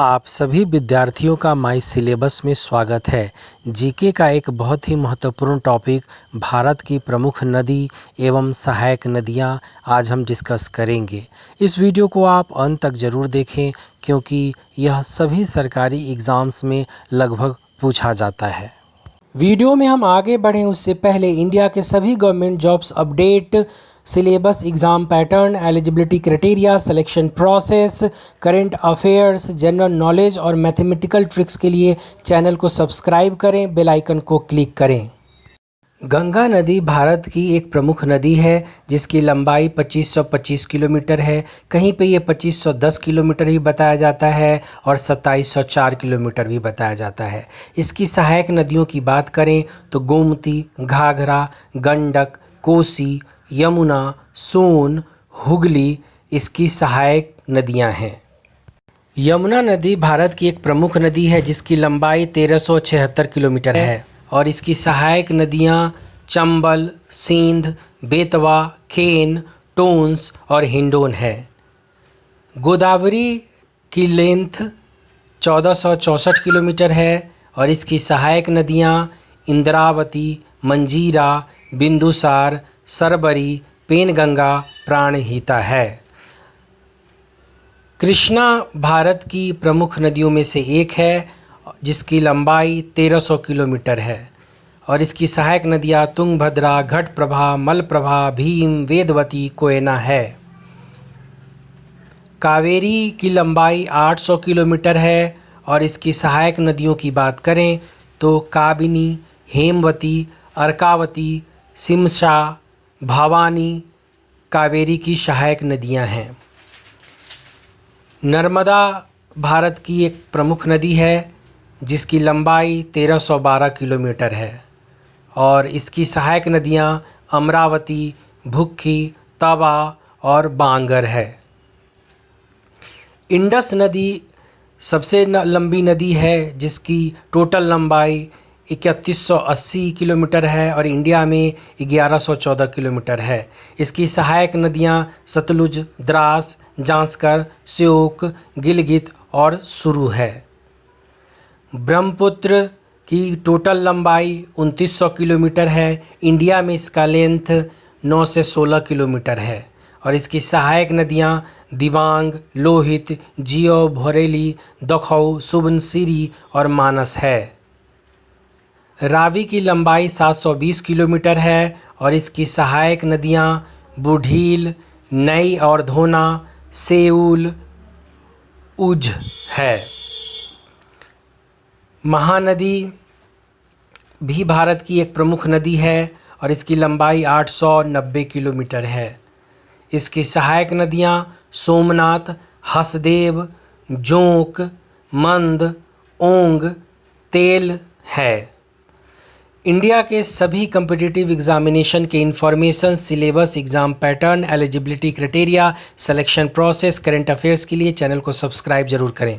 आप सभी विद्यार्थियों का माई सिलेबस में स्वागत है। जीके का एक बहुत ही महत्वपूर्ण टॉपिक भारत की प्रमुख नदी एवं सहायक नदियां आज हम डिस्कस करेंगे। इस वीडियो को आप अंत तक ज़रूर देखें क्योंकि यह सभी सरकारी एग्ज़ाम्स में लगभग पूछा जाता है। वीडियो में हम आगे बढ़ें उससे पहले इंडिया के सभी government jobs update, syllabus, exam pattern, eligibility criteria, selection process, current affairs, general knowledge और मैथमेटिकल ट्रिक्स के लिए चैनल को सब्सक्राइब करें, बेल आइकन को क्लिक करें। गंगा नदी भारत की एक प्रमुख नदी है जिसकी लंबाई 2525 किलोमीटर है। कहीं पे ये 2510 किलोमीटर भी बताया जाता है और 2704 किलोमीटर भी बताया जाता है। इसकी सहायक नदियों की बात करें तो गोमती, घाघरा, गंडक, कोसी, यमुना, सोन, हुगली इसकी सहायक नदियां हैं। यमुना नदी भारत की एक प्रमुख नदी है जिसकी लंबाई 1376 किलोमीटर है और इसकी सहायक नदियां चंबल, सींध, बेतवा, केन, टोंस और हिंडोन है। गोदावरी की लेंथ 1464 किलोमीटर है और इसकी सहायक नदियां इंद्रावती, मंजीरा, बिंदुसार, सरबरी, पेनगंगा, प्राणहिता है। कृष्णा भारत की प्रमुख नदियों में से एक है जिसकी लंबाई 1300 किलोमीटर है और इसकी सहायक नदियाँ तुंगभद्रा, घटप्रभा, मलप्रभा, भीम, वेदवती, कोयना है। कावेरी की लंबाई 800 किलोमीटर है और इसकी सहायक नदियों की बात करें तो काबिनी, हेमवती, अर्कावती, सिमशा, भवानी कावेरी की सहायक नदियां हैं। नर्मदा भारत की एक प्रमुख नदी है जिसकी लंबाई 1312 किलोमीटर है और इसकी सहायक नदियां अमरावती, भुक्खी, तवा और बांगर है। इंडस नदी सबसे लंबी नदी है जिसकी टोटल लंबाई 3180 किलोमीटर है और इंडिया में 1114 किलोमीटर है। इसकी सहायक नदियां सतलुज, द्रास, जांस्कर, श्योक, गिलगित और सुरु है। ब्रह्मपुत्र की टोटल लंबाई 2900 किलोमीटर है। इंडिया में इसका लेंथ 9 से 16 किलोमीटर है और इसकी सहायक नदियां दिबांग, लोहित, जियो, भोरेली, दखौ, सुबनसिरी और मानस है। रावी की लंबाई 720 किलोमीटर है और इसकी सहायक नदियां बुढ़ील, नई और धोना, सेऊल, उझ है। महानदी भी भारत की एक प्रमुख नदी है और इसकी लंबाई 890 किलोमीटर है। इसकी सहायक नदियां सोमनाथ, हसदेव, जोंक, मंद, ओंग, तेल है। इंडिया के सभी कम्पिटिटिव एग्जामिनेशन के information, syllabus, exam pattern, eligibility criteria, selection process, current affairs के लिए चैनल को सब्सक्राइब जरूर करें।